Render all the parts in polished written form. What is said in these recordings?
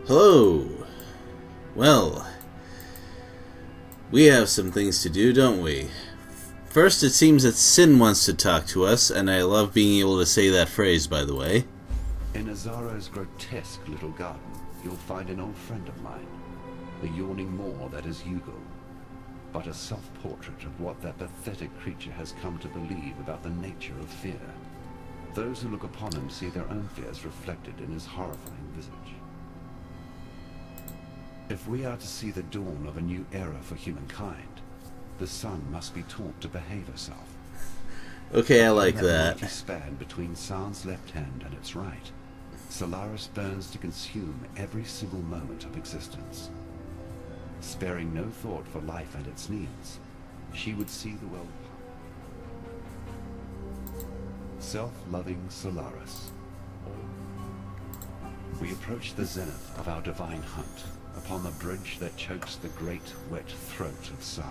Hello! Well, we have some things to do, don't we? First, it seems that Sin wants to talk to us, and I love being able to say that phrase, by the way. In Azaro's grotesque little garden, you'll find an old friend of mine, the yawning maw that is Hugo, but a self-portrait of what that pathetic creature has come to believe about the nature of fear. Those who look upon him see their own fears reflected in his horrifying visage. If we are to see the dawn of a new era for humankind, the sun must be taught to behave herself. Okay, I like that. In span between San's left hand and its right, Solaris burns to consume every single moment of existence. Sparing no thought for life and its needs, she would see the world. Self-loving Solaris. We approach the zenith of our divine hunt upon the bridge that chokes the great wet throat of San.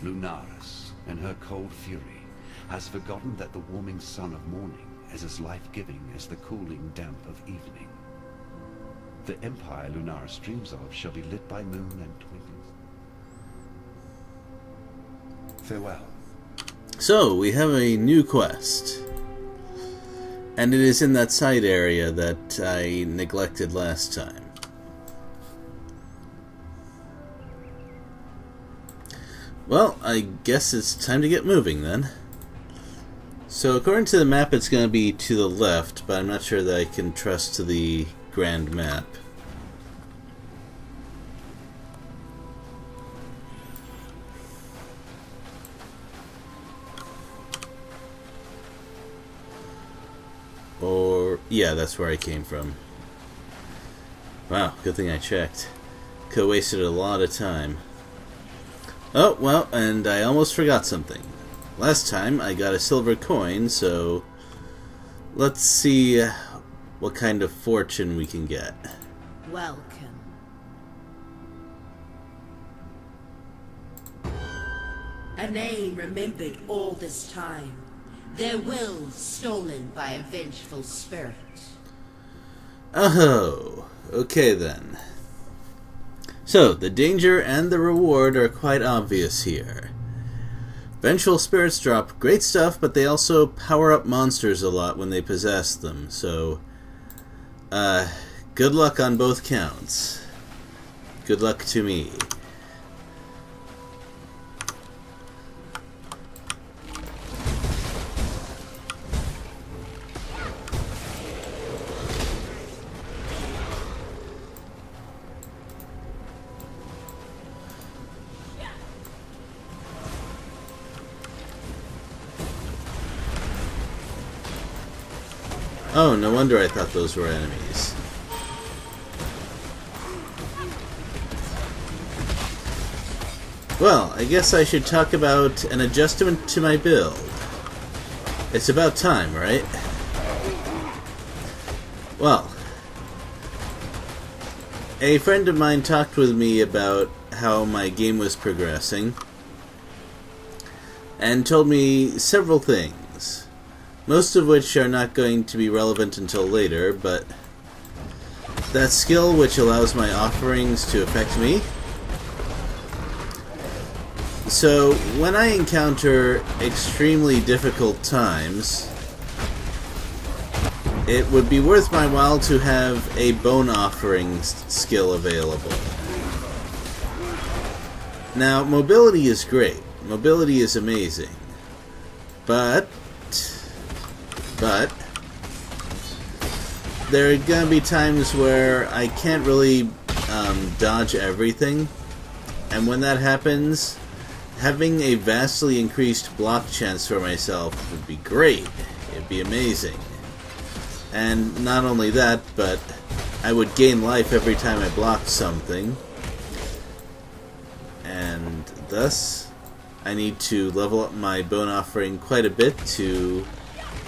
Lunaris, in her cold fury, has forgotten that the warming sun of morning is as life-giving as the cooling damp of evening. The empire Lunaris dreams of shall be lit by moon and twinkling. Farewell. So, we have a new quest. And it is in that side area that I neglected last time. Well, I guess it's time to get moving then. So according to the map it's going to be to the left, but I'm not sure that I can trust to the grand map. Or, yeah, that's where I came from. Wow, good thing I checked. Could have wasted a lot of time. Oh, well, and I almost forgot something. Last time I got a silver coin, so let's see what kind of fortune we can get. Welcome. A name remembered all this time. Their will stolen by a vengeful spirit. Oh, okay then. So, the danger and the reward are quite obvious here. Vengeful spirits drop great stuff, but they also power up monsters a lot when they possess them, so good luck on both counts. Good luck to me. Oh, no wonder I thought those were enemies. Well, I guess I should talk about an adjustment to my build. It's about time, right? Well, a friend of mine talked with me about how my game was progressing and told me several things. Most of which are not going to be relevant until later, but that skill which allows my offerings to affect me. So, when I encounter extremely difficult times, it would be worth my while to have a bone offering skill available. Now, mobility is great. Mobility is amazing. But there are going to be times where I can't really dodge everything, and when that happens, having a vastly increased block chance for myself would be great. It'd be amazing. And not only that, but I would gain life every time I blocked something, and thus I need to level up my bone offering quite a bit to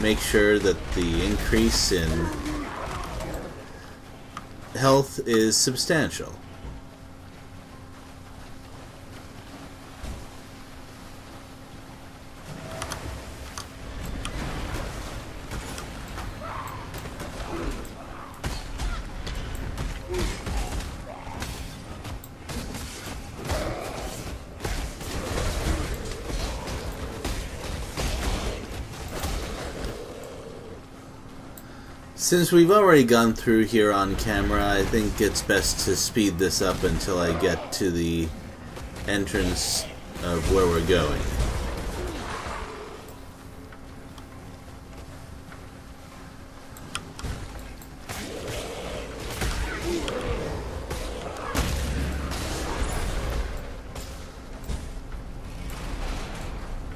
make sure that the increase in health is substantial. Since we've already gone through here on camera, I think it's best to speed this up until I get to the entrance of where we're going.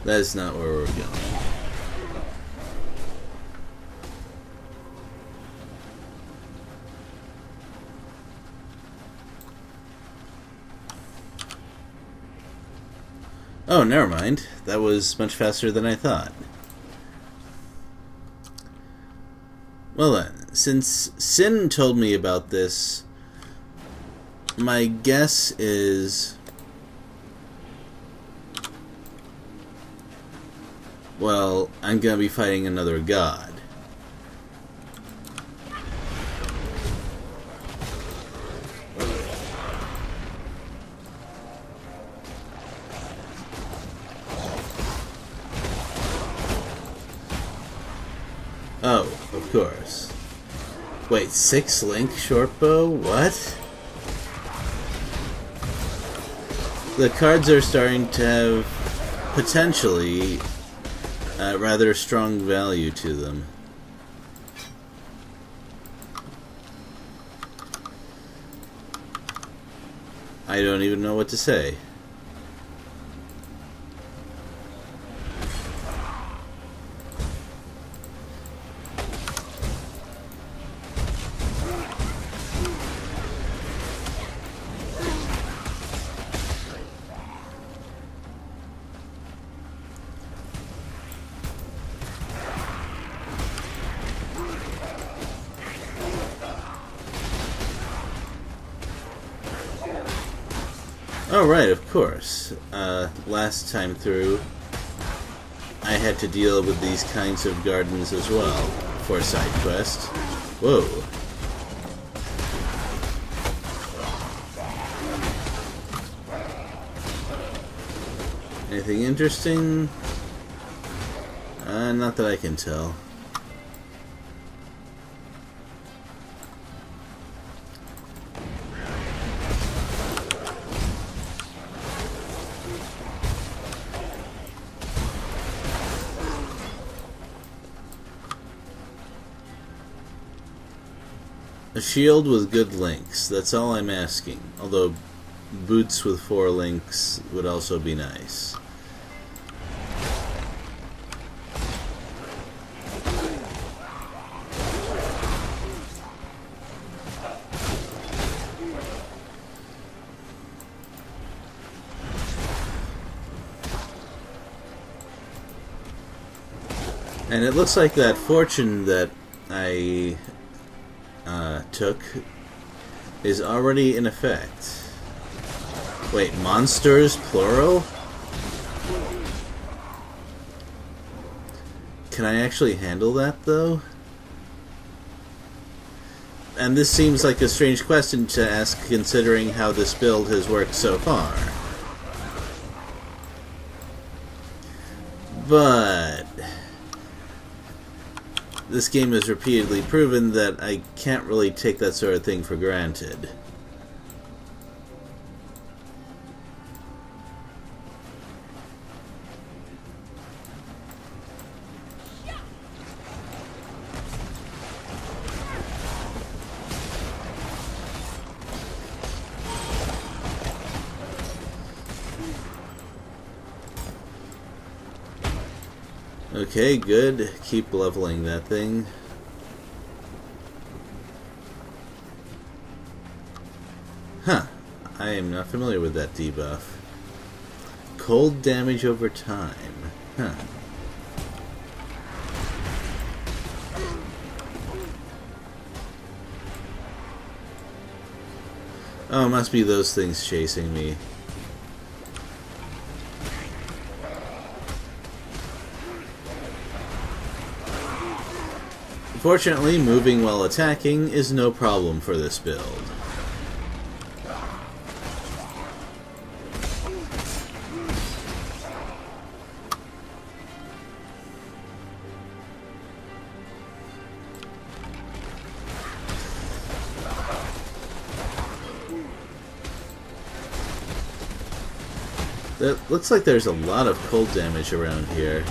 That's not where we're going. Oh, never mind. That was much faster than I thought. Well then, since Sin told me about this, my guess is... well, I'm gonna be fighting another god. Oh, of course. Wait, 6-link shortbow? What? The cards are starting to have potentially rather strong value to them. I don't even know what to say. Oh, right, of course. Last time through, I had to deal with these kinds of gardens as well for a side quest. Whoa. Anything interesting? Not that I can tell. A shield with good links, that's all I'm asking. Although boots with 4 links would also be nice. And it looks like that fortune that I took is already in effect. Wait, monsters plural? Can I actually handle that though? And this seems like a strange question to ask considering how this build has worked so far. But this game has repeatedly proven that I can't really take that sort of thing for granted. Okay, good. Keep leveling that thing. Huh. I am not familiar with that debuff. Cold damage over time. Huh. Oh, it must be those things chasing me. Fortunately, moving while attacking is no problem for this build. It looks like there's a lot of cold damage around here.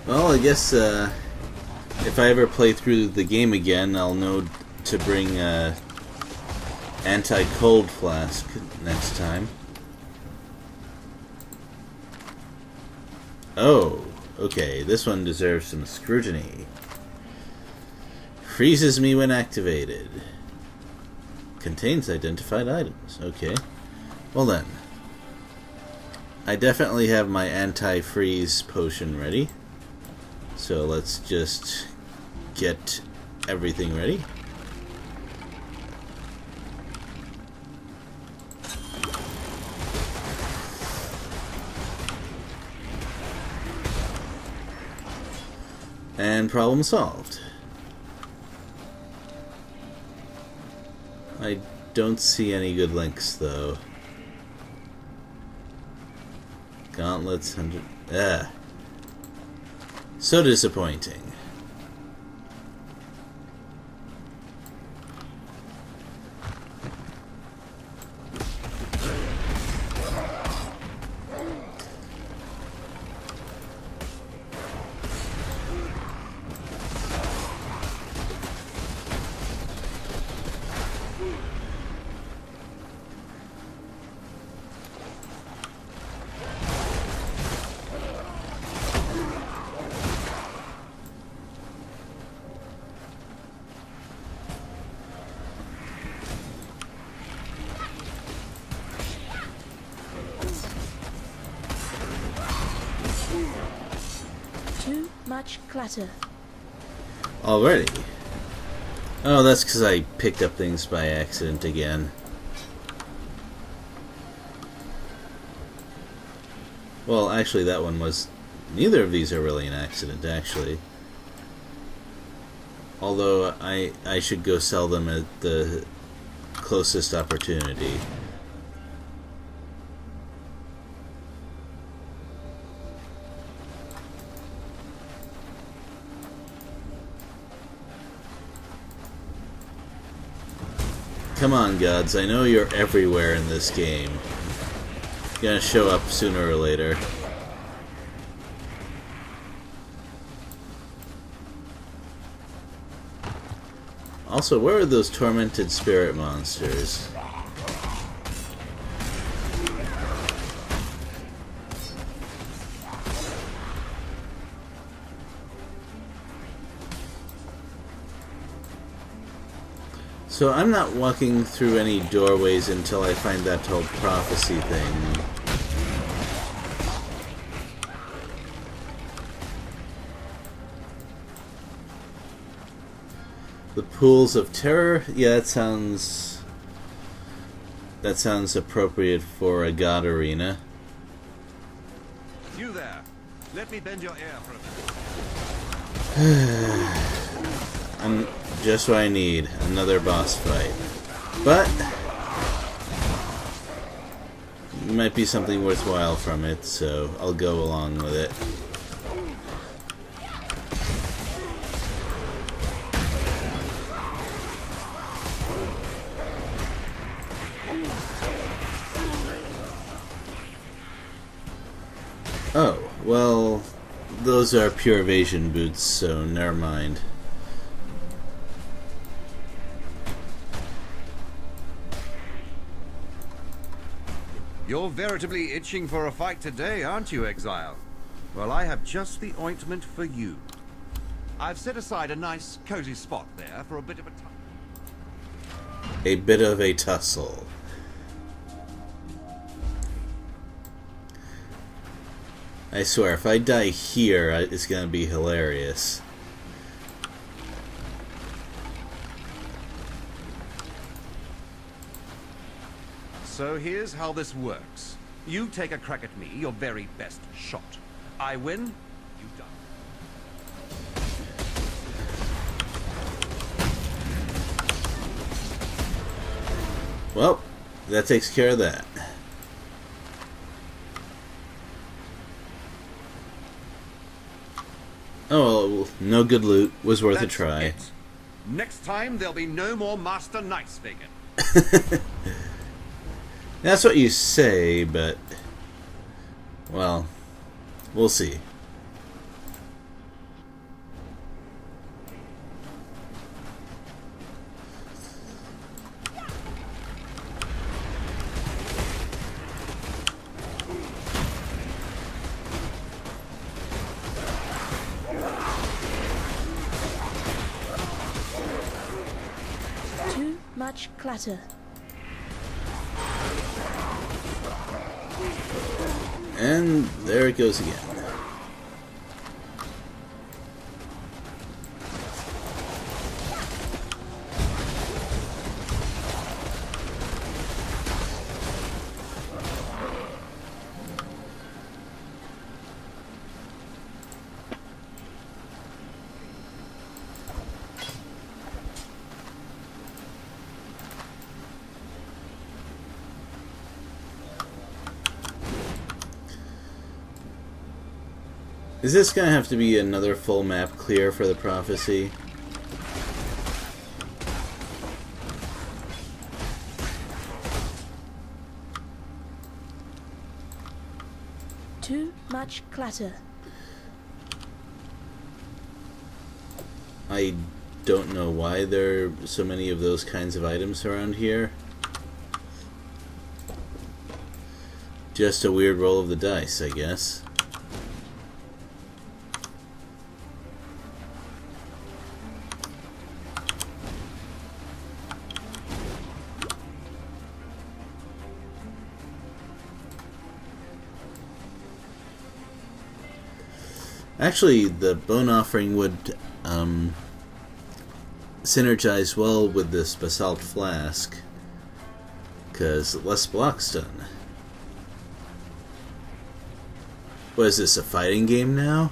Well, I guess if I ever play through the game again, I'll know to bring anti-cold flask next time. Oh, okay, this one deserves some scrutiny. Freezes me when activated. Contains identified items. Okay. Well then. I definitely have my anti-freeze potion ready. So let's just get everything ready. And problem solved. I don't see any good links though. Gauntlets, 100... So disappointing. Too much clutter. Already? Oh, that's because I picked up things by accident again. Well, actually that one was... Neither of these are really an accident, actually. Although I should go sell them at the closest opportunity. Come on, gods, I know you're everywhere in this game. You're gonna show up sooner or later. Also, where are those tormented spirit monsters? So I'm not walking through any doorways until I find that whole prophecy thing. The pools of terror? Yeah, that sounds appropriate for a god arena. You there. Let me bend your ear for a minute. I'm just what I need. Another boss fight. But might be something worthwhile from it, so I'll go along with it. Oh, well, those are pure evasion boots, so never mind. You're veritably itching for a fight today, aren't you, Exile? Well, I have just the ointment for you. I've set aside a nice, cozy spot there for a bit of a A bit of a tussle. I swear, if I die here, it's gonna be hilarious. So here's how this works. You take a crack at me, your very best shot. I win, you die. Well, that takes care of that. Oh, well, no good loot. Was worth a That's try. it. Next time, there'll be no more Master Nice Vegan. That's what you say, but... well, we'll see. Too much clatter. And there it goes again. Is this gonna have to be another full map clear for the prophecy? Too much clatter. I don't know why there are so many of those kinds of items around here. Just a weird roll of the dice, I guess. Actually, the bone offering would synergize well with this basalt flask, because less blocks done. What is this, a fighting game now?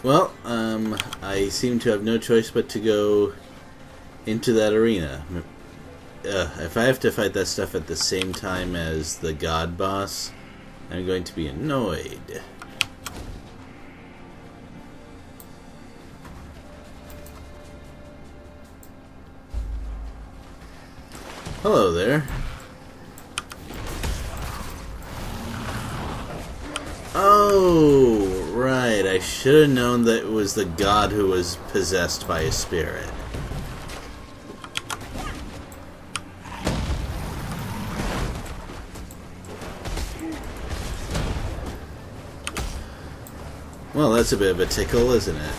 Well, I seem to have no choice but to go into that arena. If I have to fight that stuff at the same time as the god boss, I'm going to be annoyed. Hello there. Oh, right. I should have known that it was the god who was possessed by a spirit. Well, that's a bit of a tickle, isn't it?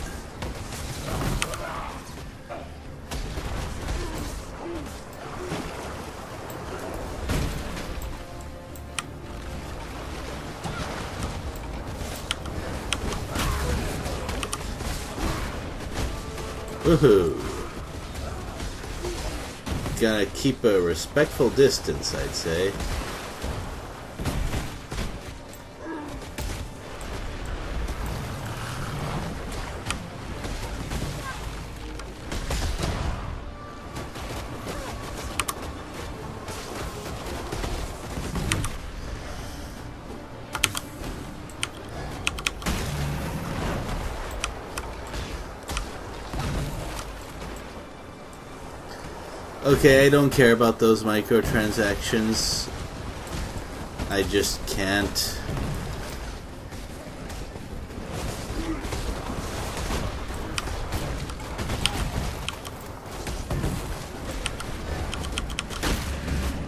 Woohoo! Gotta keep a respectful distance, I'd say. Okay, I don't care about those microtransactions. I just can't.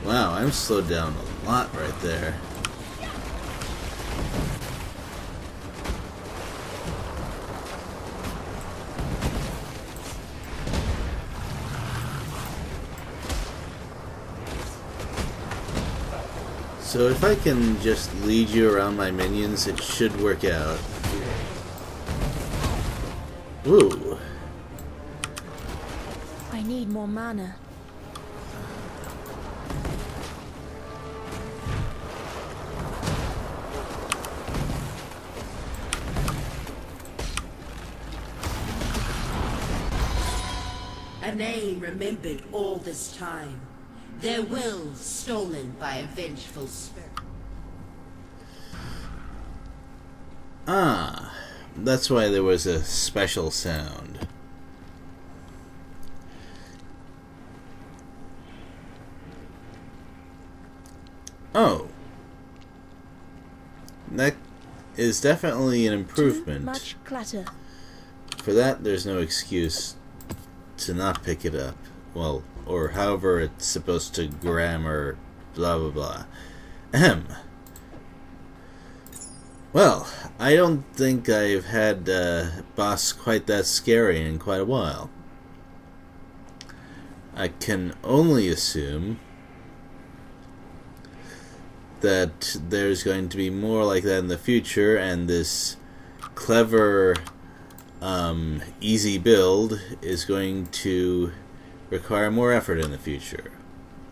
Wow, I'm slowed down a lot right there. So if I can just lead you around my minions, it should work out. Ooh. I need more mana. A name remembered all this time. Their will stolen by a vengeful spirit. Ah, that's why there was a special sound. Oh. That is definitely an improvement. Too much clatter. For that, there's no excuse to not pick it up. Well, or however it's supposed to grammar, blah blah blah. Ahem. Well, I don't think I've had a boss quite that scary in quite a while. I can only assume that there's going to be more like that in the future, and this clever, easy build is going to require more effort in the future.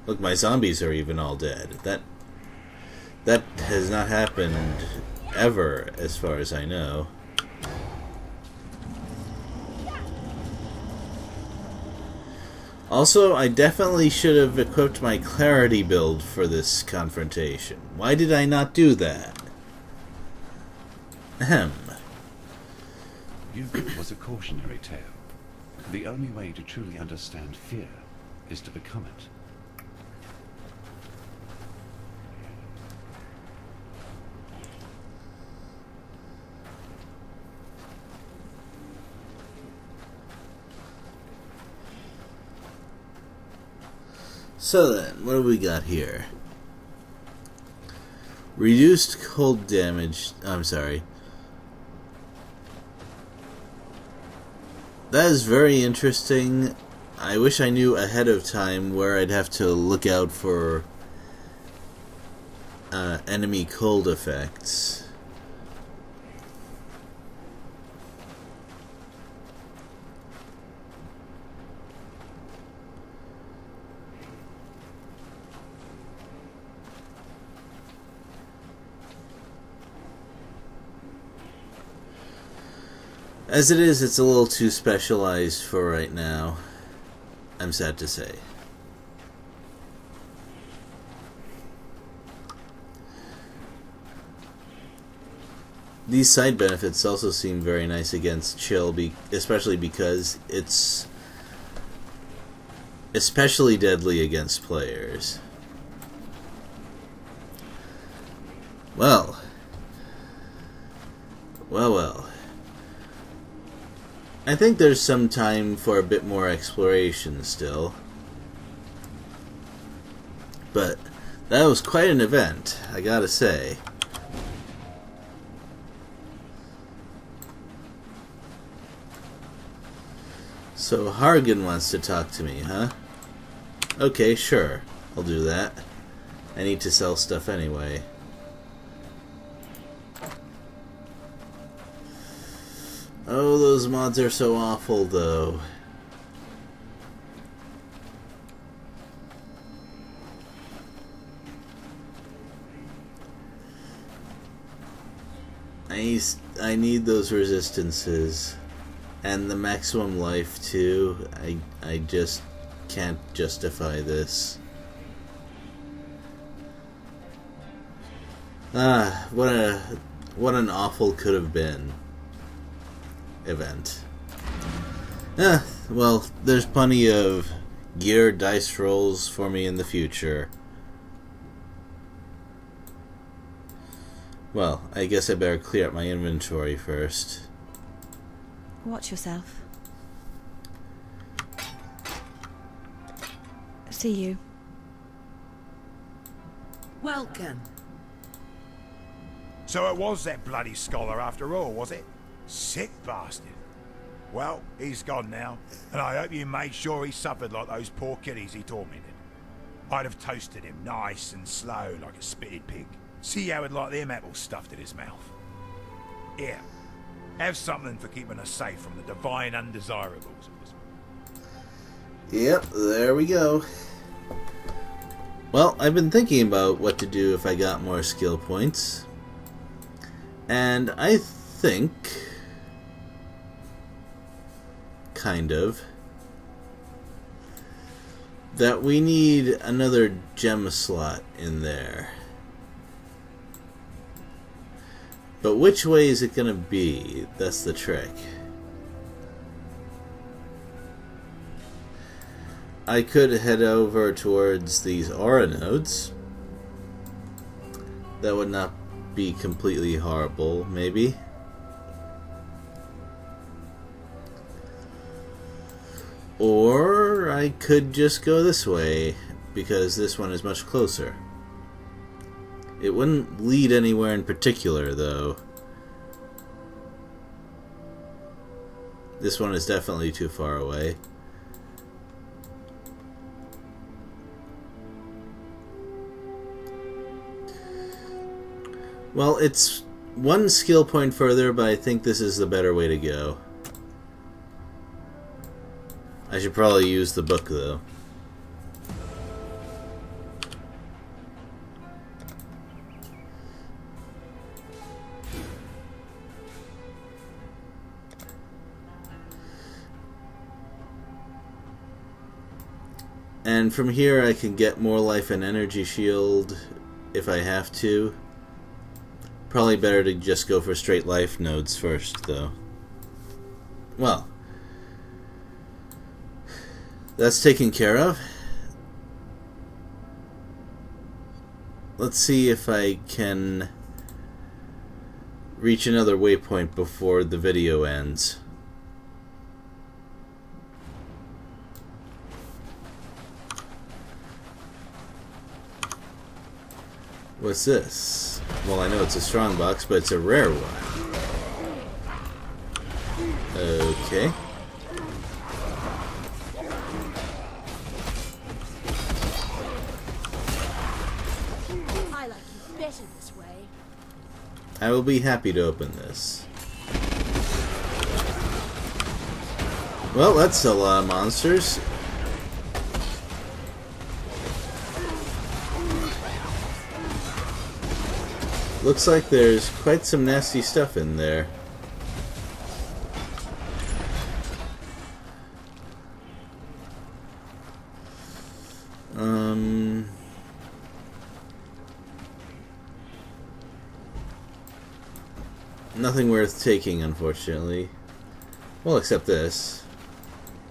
Look, my zombies are even all dead. That has not happened ever, as far as I know. Also, I definitely should have equipped my clarity build for this confrontation. Why did I not do that? Ahem. Yugo was a cautionary tale. The only way to truly understand fear is to become it. So then, what do we got here? Reduced cold damage. I'm sorry. That is very interesting. I wish I knew ahead of time where I'd have to look out for enemy cold effects. As it is, it's a little too specialized for right now, I'm sad to say. These side benefits also seem very nice against chill, especially because it's especially deadly against players. Well. I think there's some time for a bit more exploration still. But that was quite an event, I gotta say. So Hargan wants to talk to me, huh? Okay, sure. I'll do that. I need to sell stuff anyway. Oh, those mods are so awful, though. I need those resistances. And the maximum life, too. I just can't justify this. Ah, what an awful could have been event. Well, there's plenty of gear dice rolls for me in the future. Well, I guess I better clear up my inventory first. Watch yourself. See you. Welcome. So it was that bloody scholar after all, was it? Sick bastard. Well, he's gone now, and I hope you made sure he suffered like those poor kiddies he tormented. I'd have toasted him nice and slow like a spitted pig. See how he'd like them apples stuffed in his mouth. Here, have something for keeping us safe from the divine undesirables. Yep, there we go. Well, I've been thinking about what to do if I got more skill points. And I think... kind of... that we need another gem slot in there. But which way is it gonna be? That's the trick. I could head over towards these aura nodes. That would not be completely horrible, maybe. Or I could just go this way, because this one is much closer. It wouldn't lead anywhere in particular, though. This one is definitely too far away. Well, it's one skill point further, but I think this is the better way to go. I should probably use the book, though. And from here I can get more life and energy shield if I have to. Probably better to just go for straight life nodes first, though. Well, that's taken care of. Let's see if I can reach another waypoint before the video ends. What's this? Well, I know it's a strong box, but it's a rare one. Okay. I like you better this way. I will be happy to open this. Well, that's a lot of monsters. Looks like there's quite some nasty stuff in there. Nothing worth taking, unfortunately. Well, except this.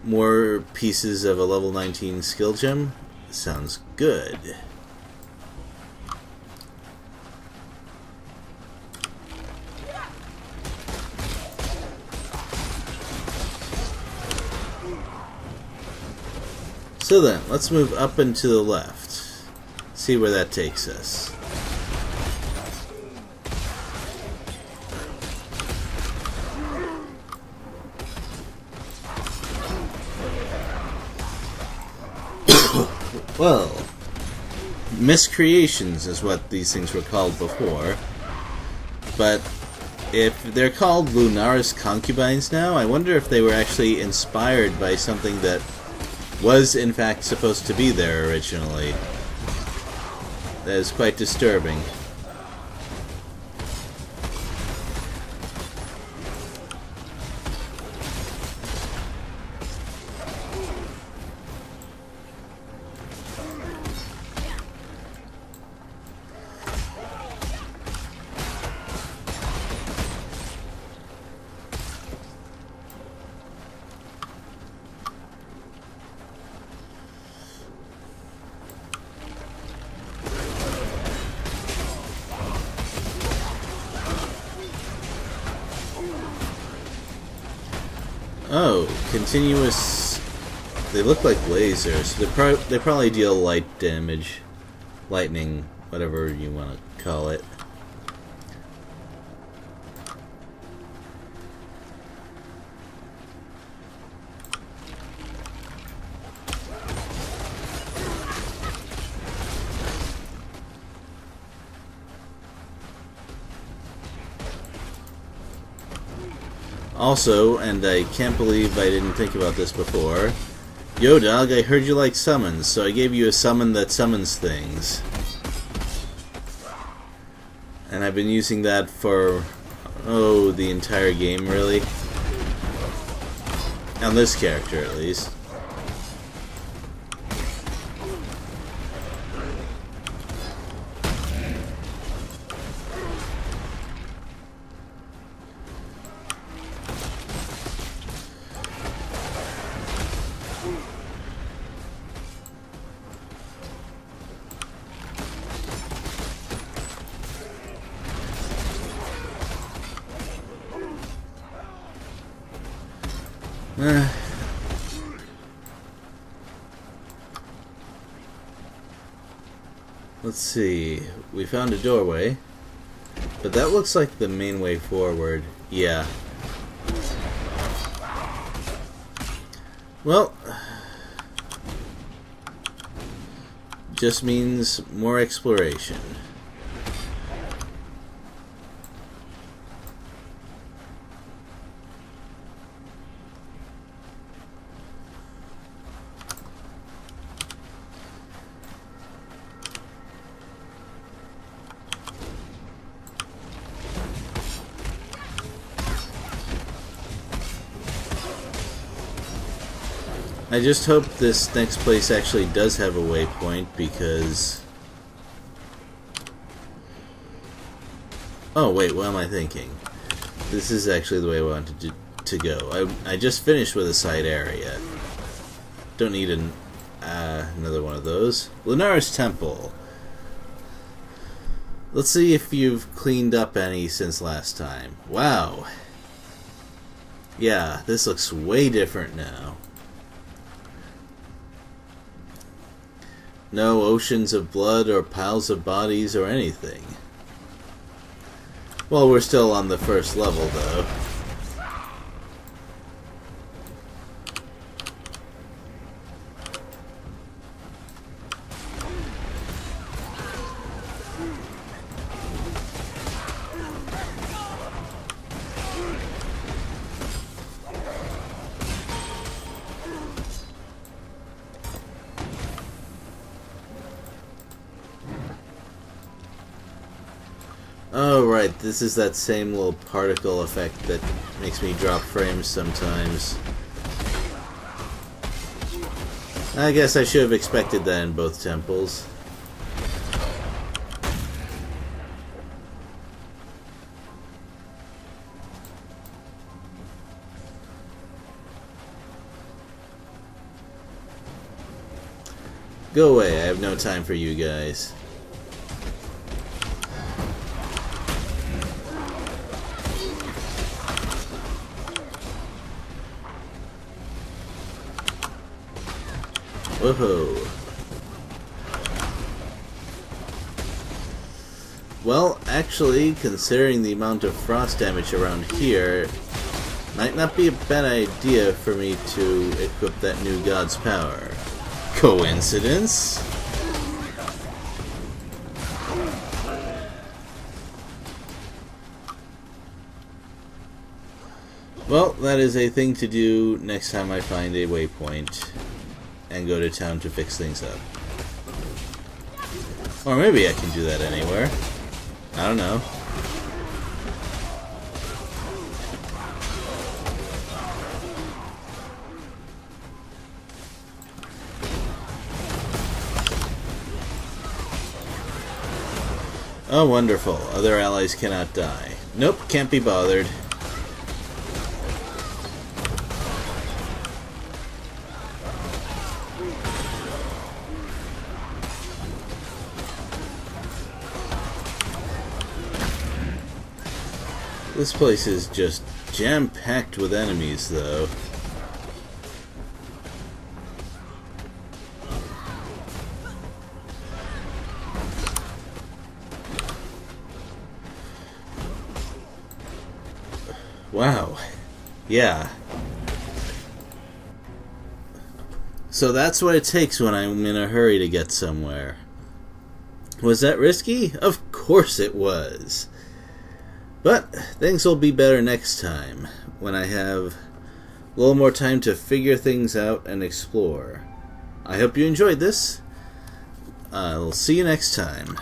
More pieces of a level 19 skill gem? Sounds good. So then, let's move up and to the left. See where that takes us. Well, miscreations is what these things were called before. But if they're called Lunara's concubines now, I wonder if they were actually inspired by something that was in fact supposed to be there originally. That is quite disturbing. Oh, continuous... They look like lasers. They probably deal light damage. Lightning, whatever you want to call it. Also, and I can't believe I didn't think about this before, yo dog, I heard you like summons, so I gave you a summon that summons things. And I've been using that for, oh, the entire game, really. On this character, at least. Let's see. We found a doorway. But that looks like the main way forward. Yeah. Well, just means more exploration. I just hope this next place actually does have a waypoint, because... Oh, wait, what am I thinking? This is actually the way I wanted to go. I just finished with a side area. Don't need another one of those. Lunara's Temple. Let's see if you've cleaned up any since last time. Wow. Yeah, this looks way different now. No oceans of blood or piles of bodies or anything. Well, we're still on the first level, though. Oh, right, this is that same little particle effect that makes me drop frames sometimes. I guess I should have expected that in both temples. Go away, I have no time for you guys. Whoa. Well, actually, considering the amount of frost damage around here, might not be a bad idea for me to equip that new god's power. Coincidence? Well, that is a thing to do next time I find a waypoint and go to town to fix things up. Or maybe I can do that anywhere. I don't know. Oh, wonderful. Other allies cannot die. Nope, can't be bothered. This place is just jam-packed with enemies, though. Wow. Yeah. So that's what it takes when I'm in a hurry to get somewhere. Was that risky? Of course it was. But things will be better next time. when I have a little more time to figure things out and explore. I hope you enjoyed this. I'll see you next time.